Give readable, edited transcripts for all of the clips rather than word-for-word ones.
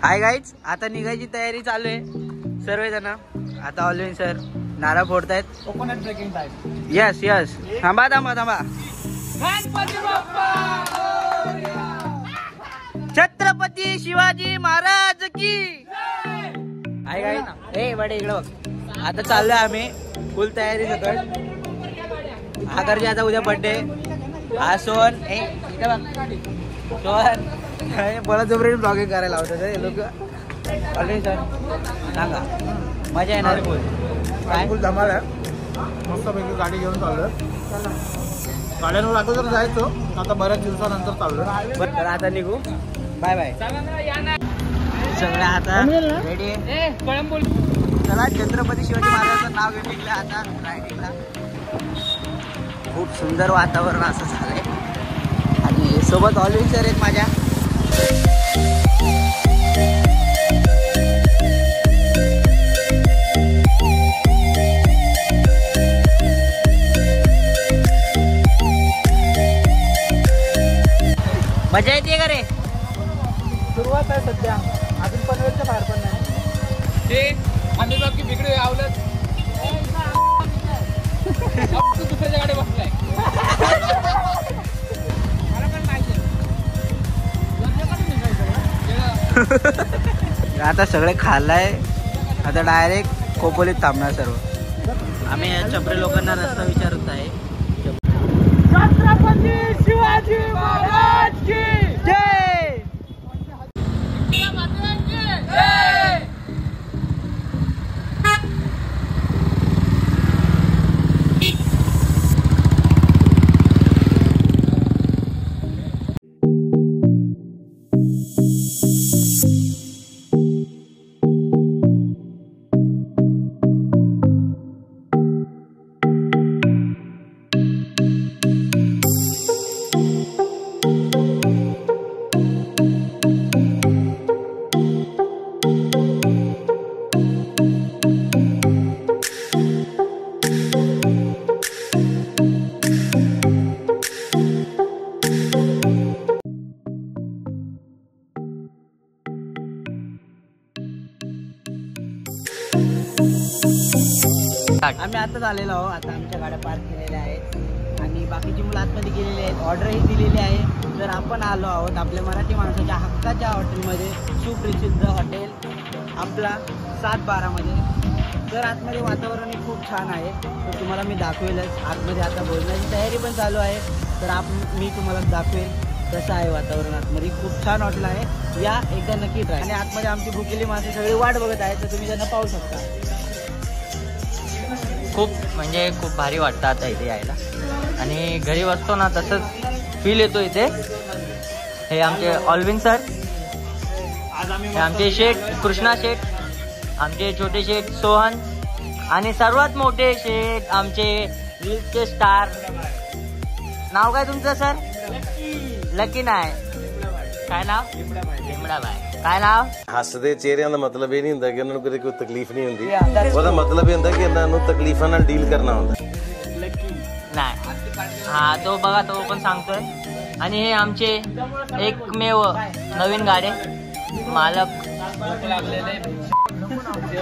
Hi guys, आता निघायची तयारी चालू आहे सर्वजण. आता ऑलविन सर नारळ फोडतायत. Coconut breaking time. Yes yes. थांबा थांबा थांबा. गणपती बाप्पा छत्रपती शिवाजी महाराज की. हाय गाईज, ए बडे इकडं बघ. आता चाललोय आम्ही फुल तयारी सकट. आकरची आता उद्या बर्थडे. हा सोन सोन मला जोपर्यंत ब्लॉगिंग करायला होतं हे लोक. ऑलरेडी सर सांगा, मजा येणार फुल. काय फुल धमाल आहे. मस्तपैकी गाडी घेऊन चाललोय. गाड्यांवर अगोदर जायचो, आता बऱ्याच दिवसानंतर चाललोय. तर आता निघू. Bye bye. सगळ्या आता रेडी आहे. चला, छत्रपती शिवाजी महाराजांचं नाव घेऊन निघलं आता रायडिंगला. खूप सुंदर वातावरण असं झालंय. आणि सोबत ऑलविन सर आहेत माझ्या. मजा येते का रे? सुरुवात आहे सध्या, अजून पनवेलच्या बाहेर पण नाही. ते आम्ही बघ की बिगडे आवलत दुसऱ्याच्या गाडी बसलाय. आता सगळे खाल्लाय. आता डायरेक्ट कोपोलीत थांबणार सर्व. आम्ही या चपरे लोकांना रस्ता विचारत आहे. छत्रपती शिवाजी महाराज की जय. आम्ही आताच आलेलो आहोत. आता आमच्या गाड्या पार्क केलेल्या आहेत आणि बाकीची मुलं आतमध्ये गेलेली आहेत. ऑर्डरही दिलेली आहे. तर आपण आलो आहोत आपल्या मराठी माणसाच्या हक्काच्या हॉटेलमध्ये, सुप्रसिद्ध हॉटेल आपला 712 मध्ये. तर आतमध्ये वातावरणही खूप छान आहे. तर तुम्हाला मी दाखवेलच. आतमध्ये आता भोजनाची तयारी पण चालू आहे. तर मी तुम्हाला दाखवेल कसं आहे वातावरण आतमध्ये. खूप छान हॉटेल आहे. या एकदा नक्की ट्राय. आणि आतमध्ये आमची भुकेली माणसं सगळी वाट बघत आहेत. तर तुम्ही त्यांना पाहू शकता. खूप भारी वाटतं आता इथे यायला. आणि घरी बसतो ना तसंच फील येतो इथे. हे आमचे ऑलविन सर, हे आमचे शेठ कृष्णा शेठ, आमचे छोटे शेठ सोहन आणि सर्वात मोठे शेठ आमचे रील्सचे स्टार. नाव काय तुमचं सर? लकी नाही, काय नाव? लिमडाबाई. काय नाव? हसदे चेहरिਆਂ ਦਾ ਮਤਲਬ ਇਹ ਨਹੀਂ ਹੁੰਦਾ ਕਿ ਉਹਨਾਂ ਨੂੰ ਕਦੇ ਕੋਈ ਤਕਲੀਫ ਨਹੀਂ ਹੁੰਦੀ. ਉਹਦਾ ਮਤਲਬ ਇਹ ਹੁੰਦਾ ਕਿ ਇਹਨਾਂ ਨੂੰ ਤਕਲੀਫਾਂ ਨਾਲ ਡੀल करना ਹੁੰਦਾ. नाही, हा तो बघा, तो पण सांगतोय. आणि हे आमचे एकमेव नवीन गाडे मालक.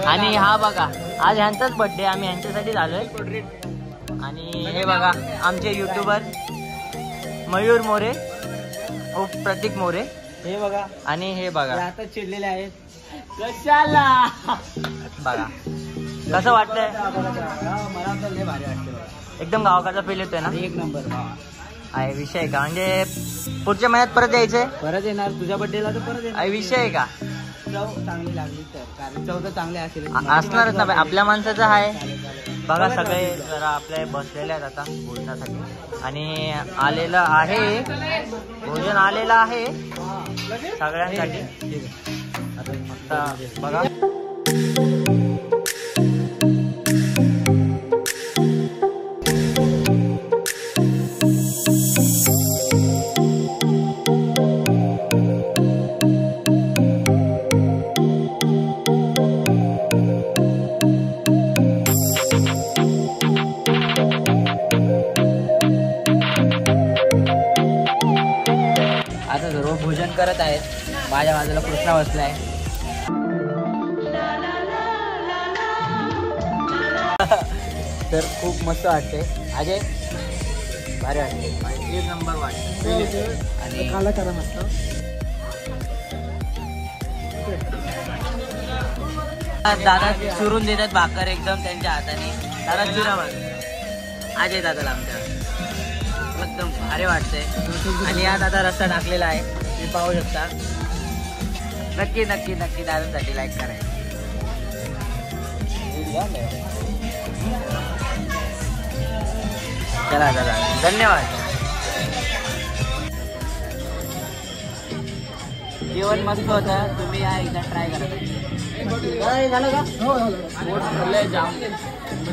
आणि हा बघा, आज ह्यांचाच बर्थडे, आम्ही ह्यांच्यासाठी आलोय. आणि हे बघा आमचे युट्यूबर मयूर मोरे उर्फ प्रतीक मोरे. हे बघा आणि हे बघा आता चिडलेले आहेत. कशाला बघा कसं वाटतंय. मला तर लय भारी वाटतं. एकदम गावाकडचा फील येतोय ना. एक नंबर आहे. विषय आहे का? म्हणजे पुढच्या महिन्यात परत यायचंय. परत येणार तुझ्या बर्थडेला तर परत येणार. विषय आहे का? चव चांगली लागली तर, कारण चव तर चांगली असेल. असणारच ना. आपल्या माणसाचं आहे. बघा सगळे जरा आपले बसलेले आहेत आता भोजनासाठी. आणि आलेलं आहे भोजन, आलेलं आहे सगळ्यांसाठी. आता बघा करत आहेत. माझ्या बाजूला कृष्णा बसलाय. तर खूप मस्त वाटते. अजय भारी वाटते, एक नंबर वाटते. आणि खाला करा मस्त. दादा चुरून देतात भाकर एकदम त्यांच्या हाताने. दादा चुरा बघ अजय दादाला आमच्या एकदम भारी वाटते. आणि यात आता रस्ता टाकलेला आहे, तुम्ही पाहू शकता. नक्की नक्की नक्की दादासाठी लाईक करायचं. चला दादा धन्यवाद. जेवण मस्त होतं, तुम्ही या एकदा ट्राय करा.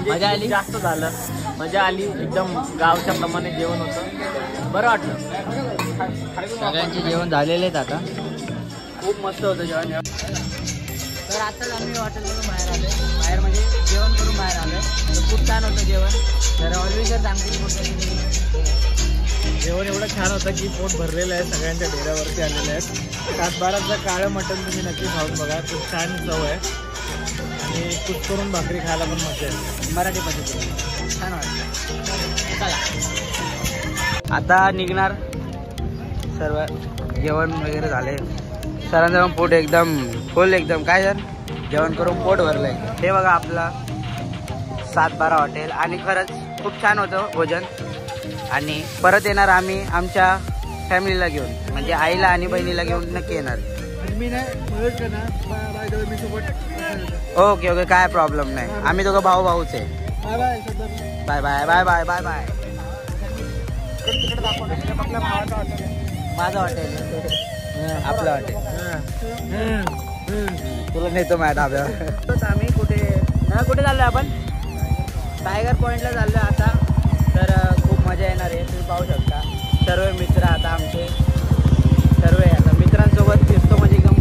मजा आली, जास्त झालं, मजा आली. एकदम गावच्या प्रमाणे जेवण होतं, बरं वाटलं. सगळ्यांचे जेवण झालेले आहेत आता. खूप मस्त होतं जेवण. तर आताच आम्ही हॉटेलमधून बाहेर आलो, बाहेर म्हणजे जेवण करून बाहेर आलो. तर खूप छान होतं जेवण. तर ऑलवेज सांगतील कुठे जेवण एवढं छान होतं की पोट भरलेलं आहे, सगळ्यांच्या डेऱ्यावरती आलेले आहेत. तासबाराचं काळं मटण तुम्ही नक्की खाऊन बघा, खूप छान चव आहे. आणि कुच करून भाकरी खायला पण मजा आहे. मराठी पद्धतीने छान वाटतं. चला आता निघणार. सर्व जेवण वगैरे झाले, सरांचं पण पोट एकदम फुल, एकदम काय सर जेवण करून पोट भरलंय. हे बघा आपला 7-12 हॉटेल. आणि खरंच खूप छान होतं भोजन. आणि परत येणार आम्ही आमच्या फॅमिलीला घेऊन, म्हणजे आईला आणि बहिणीला घेऊन नक्की येणार. ओके ओके, काय प्रॉब्लेम नाही. आम्ही दोघं भाऊच आहे. Bye bye bye bye bye bye. माझं हॉटेल, आपलं हॉटेल. तुला नेतो माझ्या डाब्यावर. आम्ही कुठे चाललोय आपण? टायगर पॉइंटला चाललोय आता. तर खूप मजा येणार आहे, तुम्ही पाहू शकता. सर्व मित्र आता आमचे सर्व आता मित्रांसोबत फिरतो म्हणजे एकदम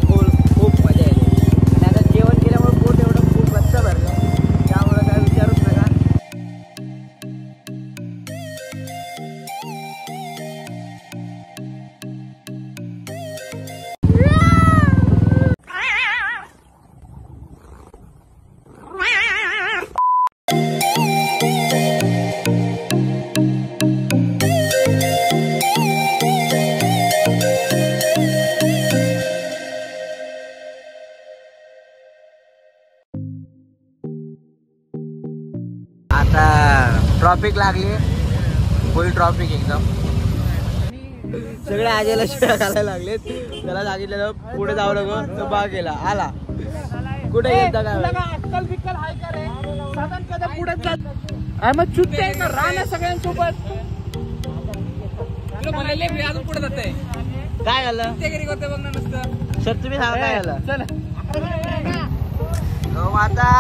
खूप मजा येते. आणि आता जेवण केल्यामुळे पोट एवढं खूप गच्च भरलं, त्यामुळे काय विचारूच नका. आता ट्रॉफिक लागली, फुल ट्रॉफिक एकदम. सगळे आजेला शिळा घालायला लागलेत. त्याला सांगितलं पुढे जाऊ नको, तो बा गेला आला. कुठे गेलता काय मग चुत्ते राहणार सगळ्यांसोबत. पुढे जाते काय झालं सर, तुम्ही सांगा काय झालं. माता